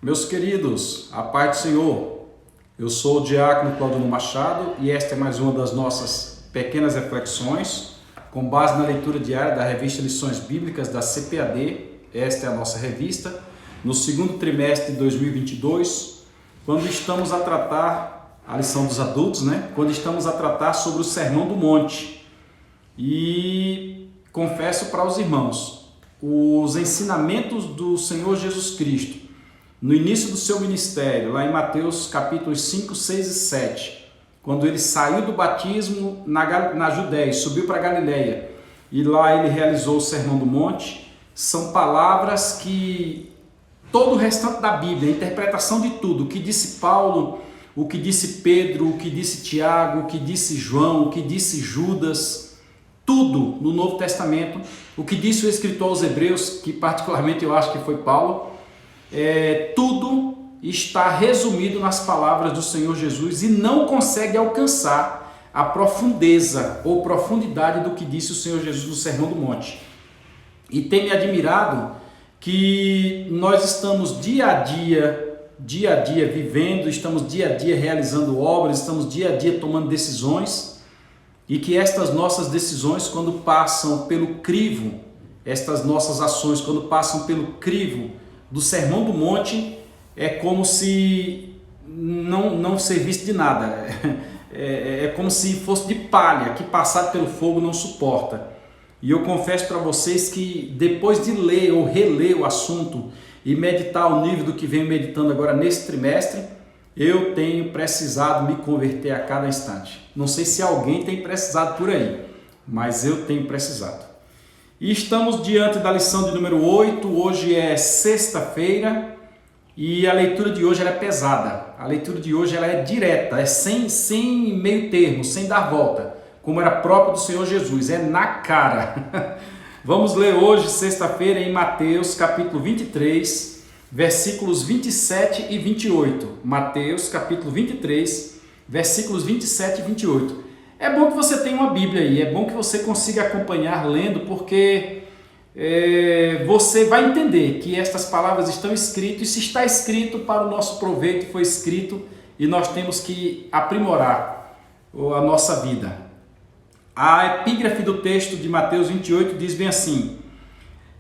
Meus queridos, a paz do Senhor, eu sou o diácono Claudino Machado e esta é mais uma das nossas pequenas reflexões com base na leitura diária da revista Lições Bíblicas da CPAD. Esta é a nossa revista, no segundo trimestre de 2022, quando estamos a tratar a lição dos adultos, quando estamos a tratar sobre o Sermão do Monte. E confesso para os irmãos, os ensinamentos do Senhor Jesus Cristo, no início do seu ministério, lá em Mateus capítulos 5, 6 e 7, quando ele saiu do batismo na Judéia, subiu para Galileia, e lá ele realizou o Sermão do Monte, são palavras que todo o restante da Bíblia, a interpretação de tudo, o que disse Paulo, o que disse Pedro, o que disse Tiago, o que disse João, o que disse Judas, tudo no Novo Testamento, o que disse o escritor aos Hebreus, que particularmente eu acho que foi Paulo, tudo está resumido nas palavras do Senhor Jesus e não consegue alcançar a profundeza ou profundidade do que disse o Senhor Jesus no Sermão do Monte. E tem me admirado que nós estamos dia a dia vivendo, estamos dia a dia realizando obras, estamos dia a dia tomando decisões, e que estas nossas decisões, quando passam pelo crivo, estas nossas ações, quando passam pelo crivo do Sermão do Monte, é como se não servisse de nada, é como se fosse de palha, que passado pelo fogo não suporta. E eu confesso para vocês que depois de ler ou reler o assunto e meditar ao nível do que venho meditando agora nesse trimestre, eu tenho precisado me converter a cada instante. Não sei se alguém tem precisado por aí, mas eu tenho precisado. E estamos diante da lição de número 8, hoje é sexta-feira e a leitura de hoje ela é pesada. A leitura de hoje ela é direta, é sem meio termo, sem dar volta, como era próprio do Senhor Jesus, é na cara. Vamos ler hoje, sexta-feira, em Mateus capítulo 23, versículos 27 e 28. Mateus capítulo 23, versículos 27 e 28. É bom que você tenha uma Bíblia aí, é bom que você consiga acompanhar lendo, porque você vai entender que estas palavras estão escritas, e se está escrito para o nosso proveito, foi escrito, e nós temos que aprimorar a nossa vida. A epígrafe do texto de Mateus 28 diz bem assim: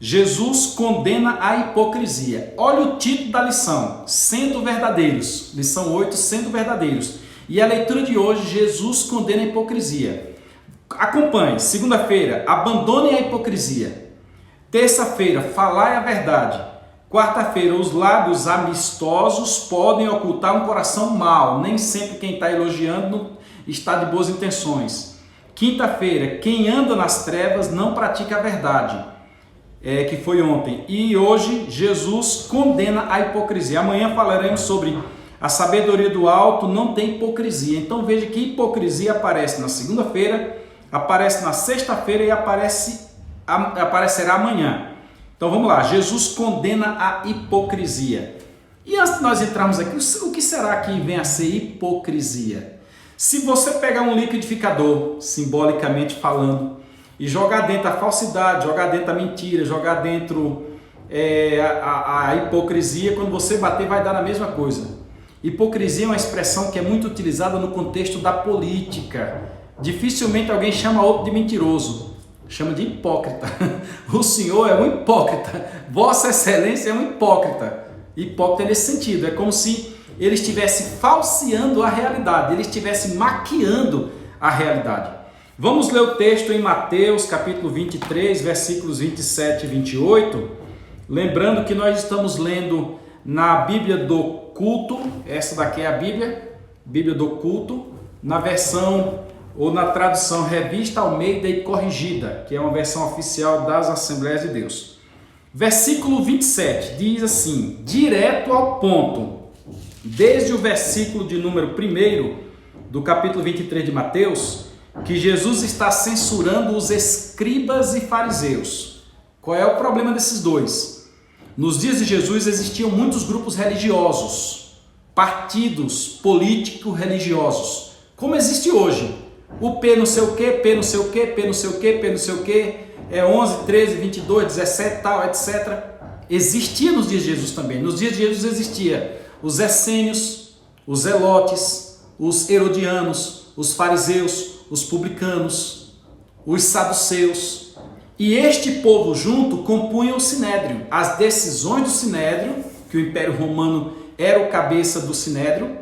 Jesus condena a hipocrisia. Olha o título da lição, sendo verdadeiros, lição 8, sendo verdadeiros. E a leitura de hoje, Jesus condena a hipocrisia. Acompanhe. Segunda-feira, abandone a hipocrisia. Terça-feira, falai a verdade. Quarta-feira, os lábios amistosos podem ocultar um coração mau. Nem sempre quem está elogiando está de boas intenções. Quinta-feira, quem anda nas trevas não pratica a verdade. Que foi ontem. E hoje, Jesus condena a hipocrisia. Amanhã falaremos sobre a sabedoria do alto não tem hipocrisia. Então veja que hipocrisia aparece na segunda-feira, aparece na sexta-feira e aparecerá amanhã. Então vamos lá, Jesus condena a hipocrisia. E antes de nós entrarmos aqui, o que será que vem a ser hipocrisia? Se você pegar um liquidificador, simbolicamente falando, e jogar dentro a falsidade, jogar dentro a mentira, jogar dentro a hipocrisia, quando você bater vai dar a mesma coisa. Hipocrisia é uma expressão que é muito utilizada no contexto da política. Dificilmente alguém chama outro de mentiroso, chama de hipócrita. O senhor é um hipócrita, Vossa Excelência é um hipócrita. Hipócrita nesse sentido, é como se ele estivesse falseando a realidade, ele estivesse maquiando a realidade. Vamos ler o texto em Mateus capítulo 23, versículos 27 e 28, lembrando que nós estamos lendo na Bíblia do Culto, essa daqui é a Bíblia do Culto, na versão ou na tradução Revista Almeida e Corrigida, que é uma versão oficial das Assembleias de Deus. Versículo 27 diz assim, direto ao ponto, desde o versículo de número 1 do capítulo 23 de Mateus, que Jesus está censurando os escribas e fariseus. Qual é o problema desses dois? Nos dias de Jesus existiam muitos grupos religiosos, partidos políticos religiosos, como existe hoje. O P não sei o que, P não sei o que, P não sei o que, P não sei o que, 11, 13, 22, 17, tal, etc. existia nos dias de Jesus também. Nos dias de Jesus existia os essênios, os zelotes, os herodianos, os fariseus, os publicanos, os saduceus. E este povo junto compunha o Sinédrio. As decisões do Sinédrio, que o Império Romano era o cabeça do Sinédrio,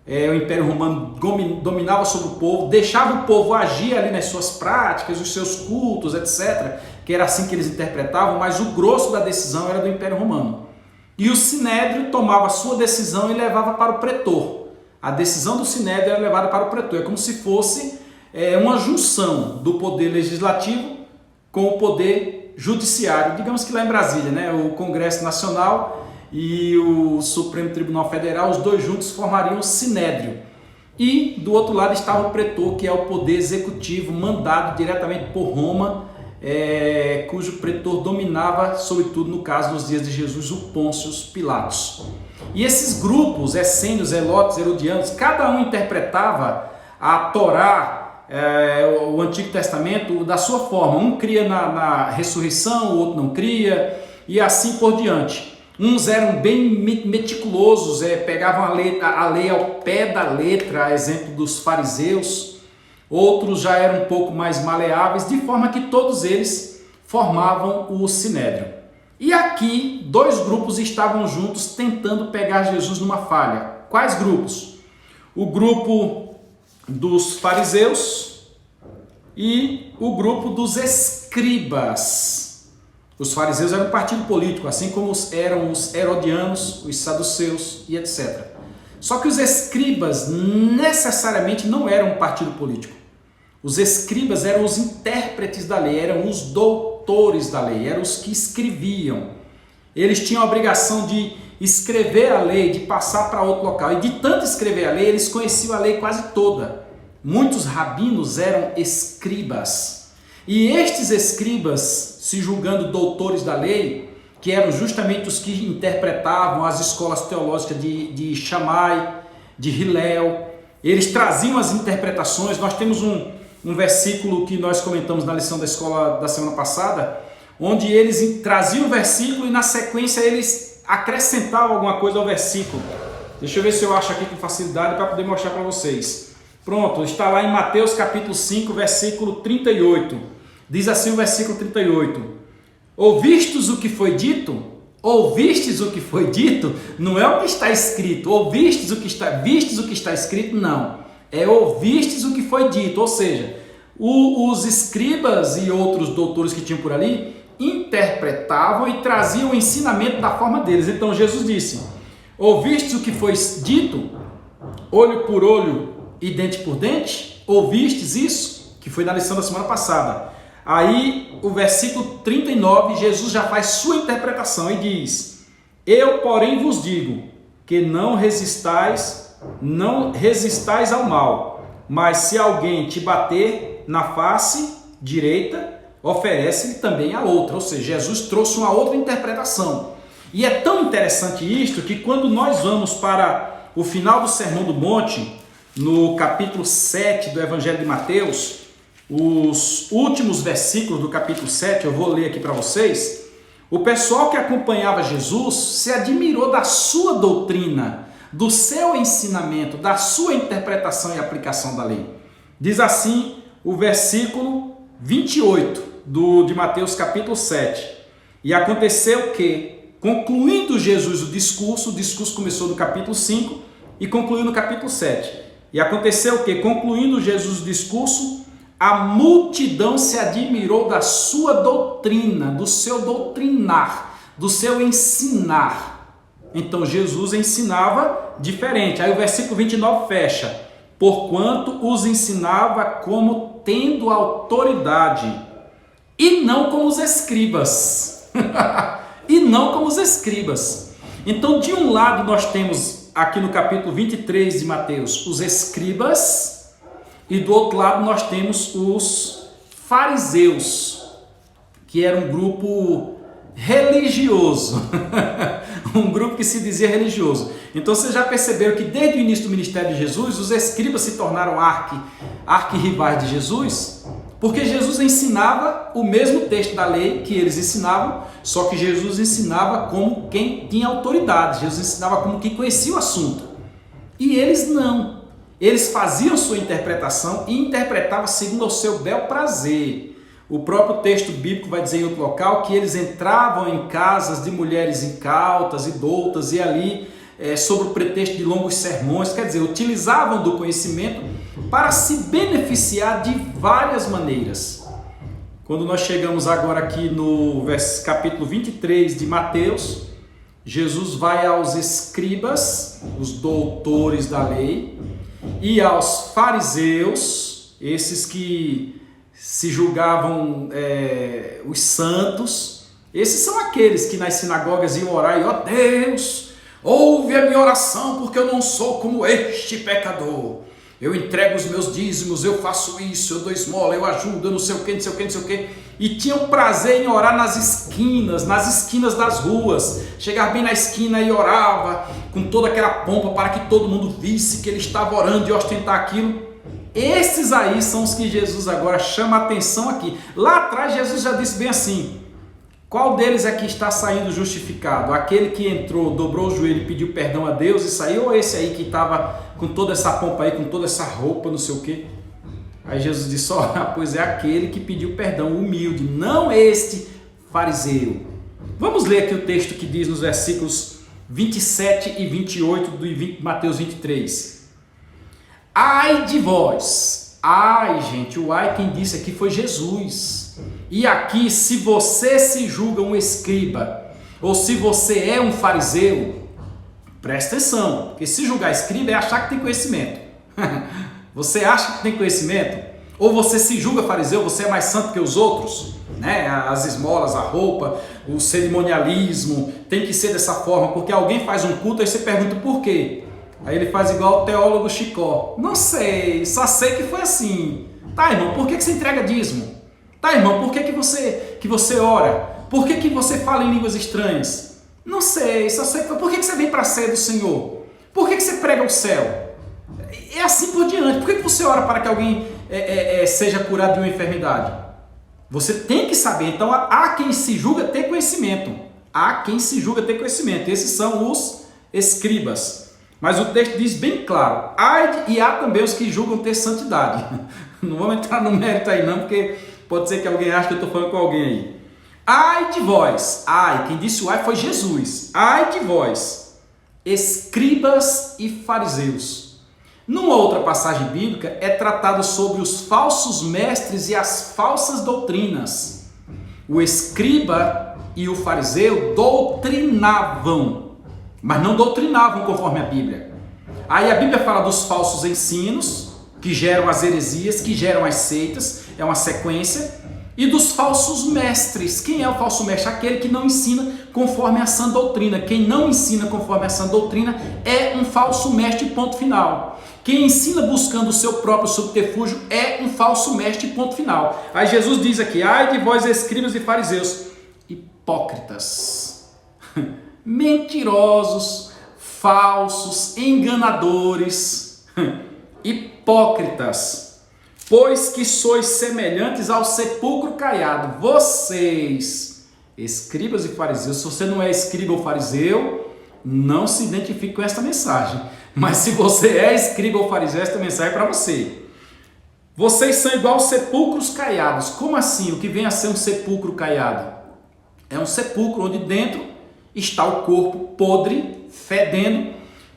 o Império Romano dominava sobre o povo, deixava o povo agir ali nas suas práticas, os seus cultos, etc., que era assim que eles interpretavam, mas o grosso da decisão era do Império Romano. E o Sinédrio tomava a sua decisão e levava para o pretor. A decisão do Sinédrio era levada para o pretor. É como se fosse uma junção do poder legislativo com o poder judiciário. Digamos que lá em Brasília, né? O Congresso Nacional e o Supremo Tribunal Federal, os dois juntos formariam o Sinédrio. E do outro lado estava o pretor, que é o poder executivo mandado diretamente por Roma, cujo pretor dominava, sobretudo no caso nos dias de Jesus, o Pôncio Pilatos. E esses grupos, essênios, zelotes, herodianos, cada um interpretava a Torá, o Antigo Testamento, da sua forma. Um cria na ressurreição, o outro não cria, e assim por diante. Uns eram bem meticulosos, pegavam a lei ao pé da letra, a exemplo dos fariseus. Outros já eram um pouco mais maleáveis, de forma que todos eles formavam o Sinédrio. E aqui, dois grupos estavam juntos tentando pegar Jesus numa falha. Quais grupos? O grupo dos fariseus e o grupo dos escribas. Os fariseus eram um partido político, assim como eram os herodianos, os saduceus e etc. Só que os escribas necessariamente não eram um partido político. Os escribas eram os intérpretes da lei, eram os doutores da lei, eram os que escreviam. Eles tinham a obrigação de escrever a lei, de passar para outro local. E de tanto escrever a lei, eles conheciam a lei quase toda. Muitos rabinos eram escribas. E estes escribas, se julgando doutores da lei, que eram justamente os que interpretavam as escolas teológicas de Shammai, de Hillel, eles traziam as interpretações. Nós temos um versículo que nós comentamos na lição da escola da semana passada, onde eles traziam o versículo e na sequência eles acrescentavam alguma coisa ao versículo. Deixa eu ver se eu acho aqui com facilidade para poder mostrar para vocês. Pronto, está lá em Mateus capítulo 5, versículo 38. Diz assim o versículo 38. Ouvistes o que foi dito? Ouvistes o que foi dito? Não é o que está escrito. Vistes o que está escrito? Não. Ouvistes o que foi dito. Ou seja, os escribas e outros doutores que tinham por ali interpretavam e traziam o ensinamento da forma deles. Então Jesus disse: ouvistes o que foi dito? Olho por olho e dente por dente? Ouvistes isso? Que foi na lição da semana passada. Aí o versículo 39, Jesus já faz sua interpretação e diz: eu, porém, vos digo que não resistais ao mal, mas se alguém te bater na face direita, oferece-lhe também a outra. Ou seja, Jesus trouxe uma outra interpretação. E é tão interessante isto que quando nós vamos para o final do Sermão do Monte, no capítulo 7 do Evangelho de Mateus, os últimos versículos do capítulo 7, eu vou ler aqui para vocês. O pessoal que acompanhava Jesus se admirou da sua doutrina, do seu ensinamento, da sua interpretação e aplicação da lei. Diz assim o versículo 28 de Mateus capítulo 7. E aconteceu que, concluindo Jesus o discurso começou no capítulo 5 e concluiu no capítulo 7. E aconteceu que, concluindo Jesus o discurso, a multidão se admirou da sua doutrina, do seu doutrinar, do seu ensinar. Então Jesus ensinava diferente. Aí o versículo 29 fecha: porquanto os ensinava como tendo autoridade, e não como os escribas. E não como os escribas. Então, de um lado nós temos aqui no capítulo 23 de Mateus os escribas, e do outro lado nós temos os fariseus, que era um grupo religioso, um grupo que se dizia religioso. Então vocês já perceberam que desde o início do ministério de Jesus, os escribas se tornaram arquirrivais de Jesus, Porque Jesus ensinava o mesmo texto da lei que eles ensinavam, só que Jesus ensinava como quem tinha autoridade, Jesus ensinava como quem conhecia o assunto. E eles não. Eles faziam sua interpretação e interpretavam segundo o seu bel prazer. O próprio texto bíblico vai dizer em outro local que eles entravam em casas de mulheres incautas e doutas e ali, sob o pretexto de longos sermões, quer dizer, utilizavam do conhecimento para se beneficiar de várias maneiras. Quando nós chegamos agora aqui no capítulo 23 de Mateus, Jesus vai aos escribas, os doutores da lei, e aos fariseus, esses que se julgavam os santos. Esses são aqueles que nas sinagogas iam orar e, ó Deus, ouve a minha oração porque eu não sou como este pecador. Eu entrego os meus dízimos, eu faço isso, eu dou esmola, eu ajudo, eu não sei o que, não sei o que, não sei o que. E tinham prazer em orar nas esquinas das ruas. Chegar bem na esquina e orava com toda aquela pompa para que todo mundo visse que ele estava orando e ostentar aquilo. Esses aí são os que Jesus agora chama a atenção aqui. Lá atrás Jesus já disse bem assim: qual deles é que está saindo justificado? Aquele que entrou, dobrou o joelho e pediu perdão a Deus e saiu, ou esse aí que estava com toda essa pompa aí, com toda essa roupa, não sei o quê? Aí Jesus disse: pois é aquele que pediu perdão, humilde, não este fariseu. Vamos ler aqui o texto que diz nos versículos 27 e 28 do Mateus 23. Ai de vós, ai gente, o ai quem disse aqui foi Jesus. E aqui, se você se julga um escriba, ou se você é um fariseu, presta atenção, porque se julgar escriba é achar que tem conhecimento. Você acha que tem conhecimento? Ou você se julga fariseu, você é mais santo que os outros? Né? As esmolas, a roupa, o cerimonialismo, tem que ser dessa forma, porque alguém faz um culto e você pergunta por quê? Aí ele faz igual o teólogo Chicó: não sei, só sei que foi assim. Tá, irmão, por que você entrega dízimo? Tá, irmão, por que você ora? Por que você fala em línguas estranhas? Não sei, só sei que foi. Por que você vem para a ceia do Senhor? Por que você prega o céu? É assim por diante. Por que você ora para que alguém seja curado de uma enfermidade? Você tem que saber. Então, há quem se julga ter conhecimento. Há quem se julga ter conhecimento. Esses são os escribas. Mas o texto diz bem claro: e há também os que julgam ter santidade. Não vamos entrar no mérito aí não, porque pode ser que alguém ache que eu estou falando com alguém aí. Ai de vós, quem disse o ai foi Jesus. Ai de vós, escribas e fariseus. Numa outra passagem bíblica é tratado sobre os falsos mestres e as falsas doutrinas. O escriba e o fariseu doutrinavam, mas não doutrinavam conforme a Bíblia. Aí a Bíblia fala dos falsos ensinos, que geram as heresias, que geram as seitas, é uma sequência, e dos falsos mestres. Quem é o falso mestre? Aquele que não ensina conforme a sã doutrina. Quem não ensina conforme a sã doutrina é um falso mestre, ponto final. Quem ensina buscando o seu próprio subterfúgio é um falso mestre, ponto final. Aí Jesus diz aqui: ai de vós escribas e fariseus, hipócritas, mentirosos, falsos, enganadores, hipócritas, pois que sois semelhantes ao sepulcro caiado. Vocês, escribas e fariseus, se você não é escriba ou fariseu, não se identifique com esta mensagem. Mas se você é escriba ou fariseu, esta mensagem é para você. Vocês são igual sepulcros caiados. Como assim? O que vem a ser um sepulcro caiado? É um sepulcro onde dentro está o corpo podre, fedendo,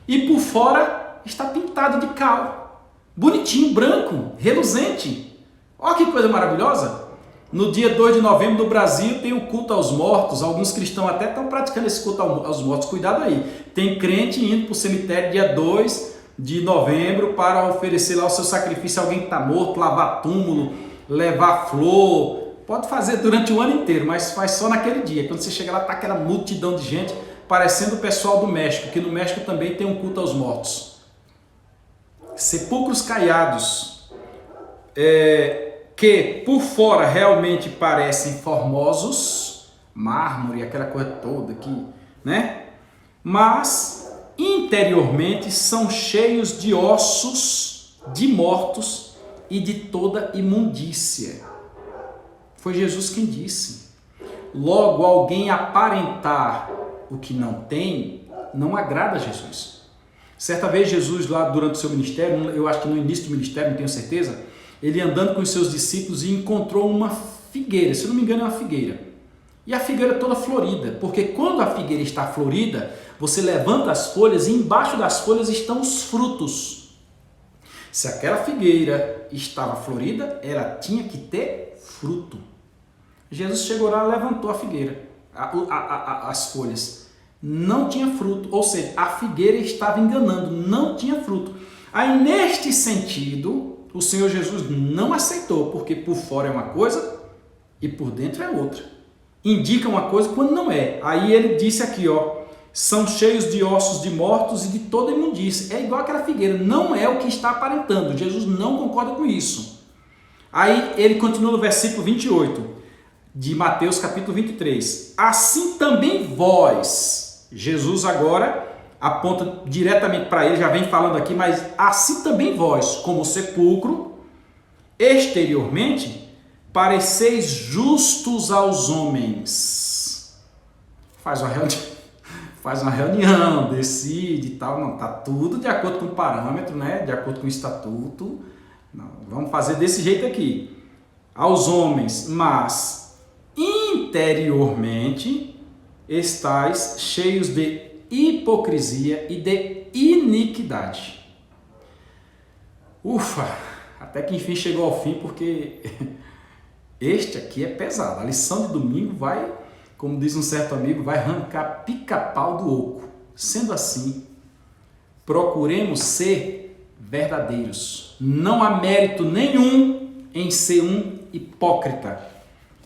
e por fora está pintado de cal. Bonitinho, branco, reluzente. Olha que coisa maravilhosa. No dia 2 de novembro no Brasil tem o culto aos mortos. Alguns cristãos até estão praticando esse culto aos mortos. Cuidado aí. Tem crente indo para o cemitério dia 2 de novembro para oferecer lá o seu sacrifício a alguém que está morto, lavar túmulo, levar flor. Pode fazer durante o ano inteiro, mas faz só naquele dia. Quando você chega lá, está aquela multidão de gente, parecendo o pessoal do México, que no México também tem um culto aos mortos. Sepulcros caiados, que por fora realmente parecem formosos, mármore, aquela coisa toda aqui, né? Mas interiormente são cheios de ossos, de mortos e de toda imundícia. Foi Jesus quem disse. Logo, alguém aparentar o que não tem, não agrada a Jesus. Certa vez Jesus, lá durante o seu ministério, eu acho que no início do ministério, não tenho certeza, ele andando com os seus discípulos e encontrou uma figueira, se eu não me engano é uma figueira. E a figueira toda florida, porque quando a figueira está florida, você levanta as folhas e embaixo das folhas estão os frutos. Se aquela figueira estava florida, ela tinha que ter fruto. Jesus chegou lá e levantou a figueira, as folhas. Não tinha fruto, ou seja, a figueira estava enganando, não tinha fruto. Aí neste sentido, o Senhor Jesus não aceitou, porque por fora é uma coisa e por dentro é outra. Indica uma coisa quando não é. Aí ele disse aqui, ó, são cheios de ossos de mortos e de toda imundície. É igual aquela figueira, não é o que está aparentando. Jesus não concorda com isso. Aí ele continua no versículo 28 de Mateus capítulo 23. Assim também vós, Jesus agora aponta diretamente para ele, já vem falando aqui, mas assim também vós, como sepulcro, exteriormente, pareceis justos aos homens. Faz uma reunião, decide e tal. Não, está tudo de acordo com o parâmetro, né? De acordo com o estatuto. Não, vamos fazer desse jeito aqui. Aos homens, mas interiormente estáis cheios de hipocrisia e de iniquidade. Ufa, até que enfim chegou ao fim, porque este aqui é pesado. A lição de domingo vai, como diz um certo amigo, vai arrancar pica-pau do oco. Sendo assim, procuremos ser verdadeiros. Não há mérito nenhum em ser um hipócrita.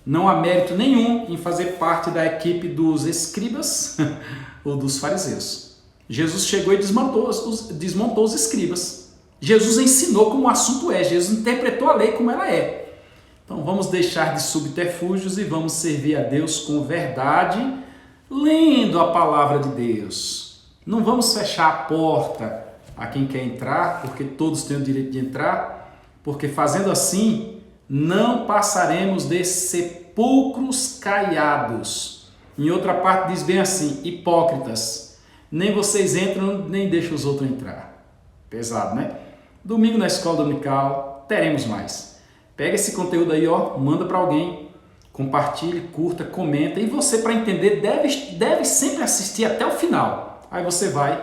Não há mérito nenhum em fazer parte da equipe dos escribas ou dos fariseus. Jesus chegou e desmontou os escribas. Jesus ensinou como o assunto é. Jesus interpretou a lei como ela é. Então vamos deixar de subterfúgios e vamos servir a Deus com verdade, lendo a palavra de Deus. Não vamos fechar a porta a quem quer entrar, porque todos têm o direito de entrar, porque fazendo assim não passaremos de sepulcros caiados. Em outra parte diz bem assim, hipócritas, nem vocês entram, nem deixam os outros entrar. Pesado, né? Domingo na escola dominical, teremos mais. Pega esse conteúdo aí, ó, manda para alguém, compartilhe, curta, comenta, e você, para entender, deve sempre assistir até o final. Aí você vai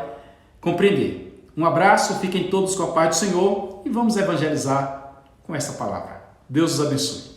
compreender. Um abraço, fiquem todos com a paz do Senhor e vamos evangelizar com essa palavra. Deus os abençoe.